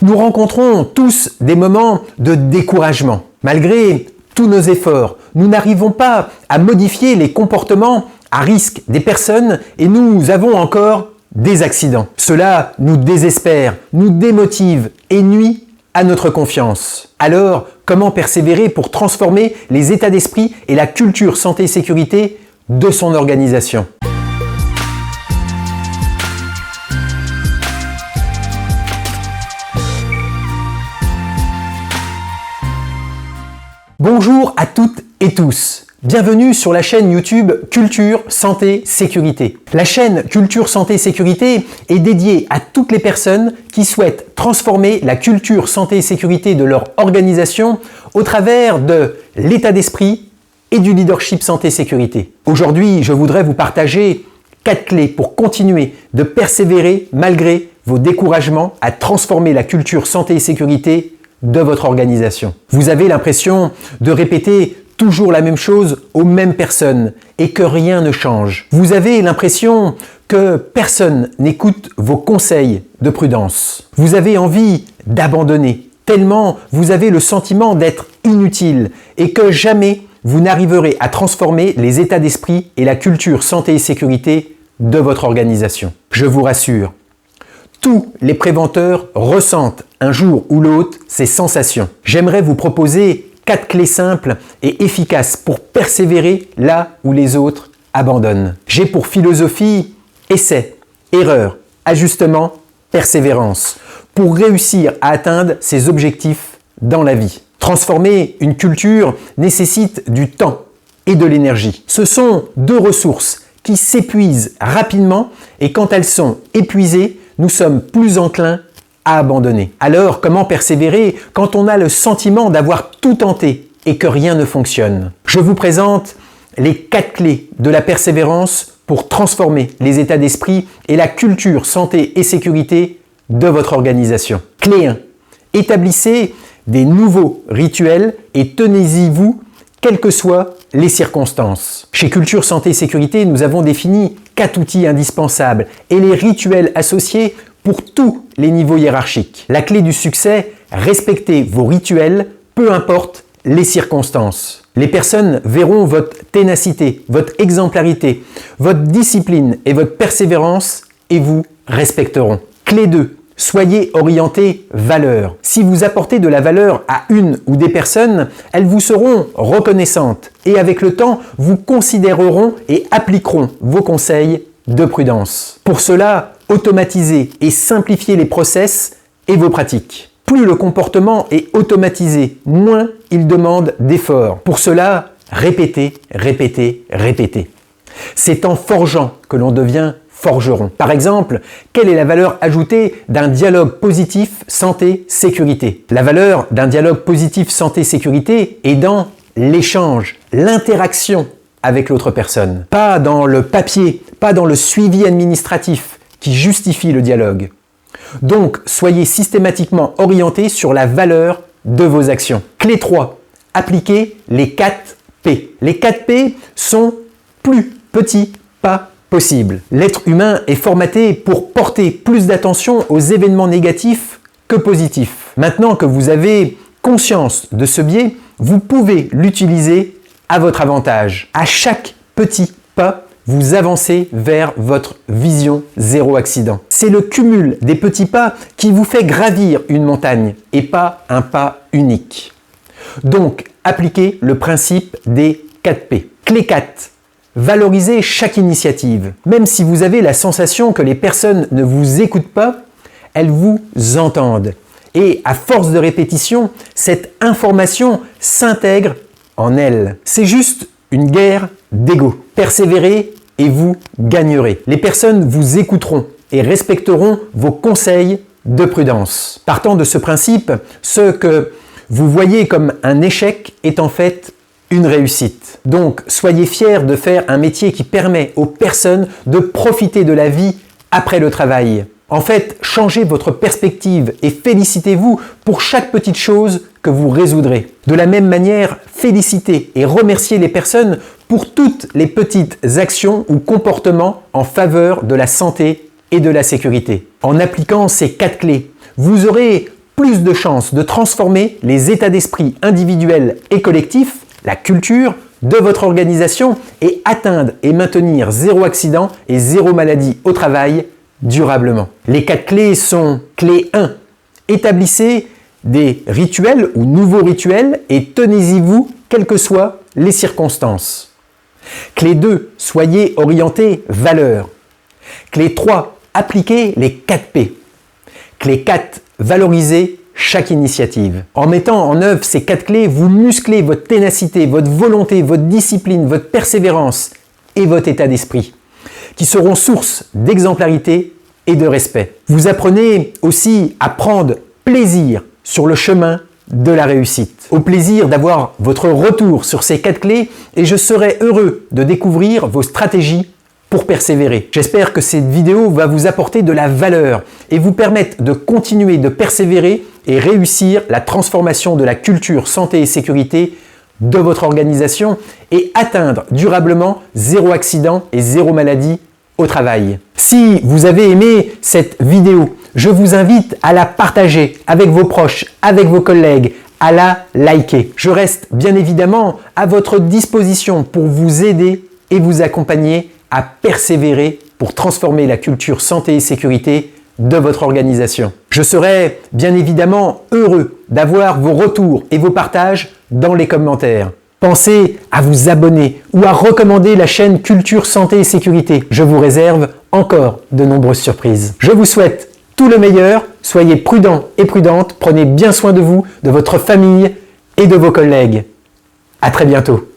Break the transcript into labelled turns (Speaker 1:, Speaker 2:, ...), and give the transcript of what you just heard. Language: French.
Speaker 1: Nous rencontrons tous des moments de découragement. Malgré tous nos efforts, nous n'arrivons pas à modifier les comportements à risque des personnes et nous avons encore des accidents. Cela nous désespère, nous démotive et nuit à notre confiance. Alors, comment persévérer pour transformer les états d'esprit et la culture santé-sécurité de son organisation ? Bonjour à toutes et tous. Bienvenue sur la chaîne YouTube Culture, Santé, Sécurité. La chaîne Culture, Santé, Sécurité est dédiée à toutes les personnes qui souhaitent transformer la culture, santé et sécurité de leur organisation au travers de l'état d'esprit et du leadership santé-sécurité. Aujourd'hui, je voudrais vous partager 4 clés pour continuer de persévérer malgré vos découragements à transformer la culture santé et sécurité de votre organisation. Vous avez l'impression de répéter toujours la même chose aux mêmes personnes et que rien ne change. Vous avez l'impression que personne n'écoute vos conseils de prudence. Vous avez envie d'abandonner, tellement vous avez le sentiment d'être inutile et que jamais vous n'arriverez à transformer les états d'esprit et la culture santé et sécurité de votre organisation. Je vous rassure, tous les préventeurs ressentent un jour ou l'autre ces sensations. J'aimerais vous proposer 4 clés simples et efficaces pour persévérer là où les autres abandonnent. J'ai pour philosophie essai, erreur, ajustement, persévérance pour réussir à atteindre ses objectifs dans la vie. Transformer une culture nécessite du temps et de l'énergie. Ce sont 2 ressources qui s'épuisent rapidement et quand elles sont épuisées, nous sommes plus enclins à abandonner. Alors, comment persévérer quand on a le sentiment d'avoir tout tenté et que rien ne fonctionne? Je vous présente les 4 clés de la persévérance pour transformer les états d'esprit et la culture santé et sécurité de votre organisation. Clé 1. Établissez des nouveaux rituels et tenez-y-vous, quelles que soient les circonstances. Chez Culture Santé et Sécurité, nous avons défini 4 outils indispensables et les rituels associés pour tous les niveaux hiérarchiques. La clé du succès, respectez vos rituels, peu importe les circonstances. Les personnes verront votre ténacité, votre exemplarité, votre discipline et votre persévérance et vous respecteront. Clé 2. Soyez orienté valeur. Si vous apportez de la valeur à une ou des personnes, elles vous seront reconnaissantes et avec le temps, vous considéreront et appliqueront vos conseils de prudence. Pour cela, automatisez et simplifiez les process et vos pratiques. Plus le comportement est automatisé, moins il demande d'efforts. Pour cela, répétez, répétez, répétez. C'est en forgeant que l'on devient forgeron. Par exemple, quelle est la valeur ajoutée d'un dialogue positif santé-sécurité? La valeur d'un dialogue positif santé-sécurité est dans l'échange, l'interaction avec l'autre personne. Pas dans le papier, pas dans le suivi administratif qui justifie le dialogue. Donc, soyez systématiquement orienté sur la valeur de vos actions. Clé 3. Appliquez les 4 P. Les 4 P sont plus petit pas possible. L'être humain est formaté pour porter plus d'attention aux événements négatifs que positifs. Maintenant que vous avez conscience de ce biais, vous pouvez l'utiliser à votre avantage. À chaque petit pas, vous avancez vers votre vision zéro accident. C'est le cumul des petits pas qui vous fait gravir une montagne et pas un pas unique. Donc, appliquez le principe des 4 P. Clé 4. Valorisez chaque initiative. Même si vous avez la sensation que les personnes ne vous écoutent pas, elles vous entendent. Et à force de répétition, cette information s'intègre en elles. C'est juste une guerre d'ego. Persévérez et vous gagnerez. Les personnes vous écouteront et respecteront vos conseils de prudence. Partant de ce principe, ce que vous voyez comme un échec est en fait une réussite. Donc, soyez fiers de faire un métier qui permet aux personnes de profiter de la vie après le travail. En fait, changez votre perspective et félicitez-vous pour chaque petite chose que vous résoudrez. De la même manière, félicitez et remerciez les personnes pour toutes les petites actions ou comportements en faveur de la santé et de la sécurité. En appliquant ces 4 clés, vous aurez plus de chances de transformer les états d'esprit individuels et collectifs, la culture, de votre organisation et atteindre et maintenir 0 accident et 0 maladie au travail durablement. Les 4 clés sont: clé 1. Établissez des rituels ou nouveaux rituels et tenez-y-vous quelles que soient les circonstances. Clé 2. Soyez orienté valeurs. Clé 3. Appliquez les 4 P. Clé 4. Valorisez chaque initiative. En mettant en œuvre ces 4 clés, vous musclez votre ténacité, votre volonté, votre discipline, votre persévérance et votre état d'esprit, qui seront source d'exemplarité et de respect. Vous apprenez aussi à prendre plaisir sur le chemin de la réussite. Au plaisir d'avoir votre retour sur ces 4 clés et je serai heureux de découvrir vos stratégies pour persévérer. J'espère que cette vidéo va vous apporter de la valeur et vous permettre de continuer de persévérer et réussir la transformation de la culture santé et sécurité de votre organisation et atteindre durablement 0 accident et 0 maladie au travail. Si vous avez aimé cette vidéo, je vous invite à la partager avec vos proches, avec vos collègues, à la liker. Je reste bien évidemment à votre disposition pour vous aider et vous accompagner à persévérer pour transformer la culture santé et sécurité de votre organisation. Je serai bien évidemment heureux d'avoir vos retours et vos partages dans les commentaires. Pensez à vous abonner ou à recommander la chaîne Culture Santé et Sécurité. Je vous réserve encore de nombreuses surprises. Je vous souhaite tout le meilleur, soyez prudents et prudentes, prenez bien soin de vous, de votre famille et de vos collègues. À très bientôt.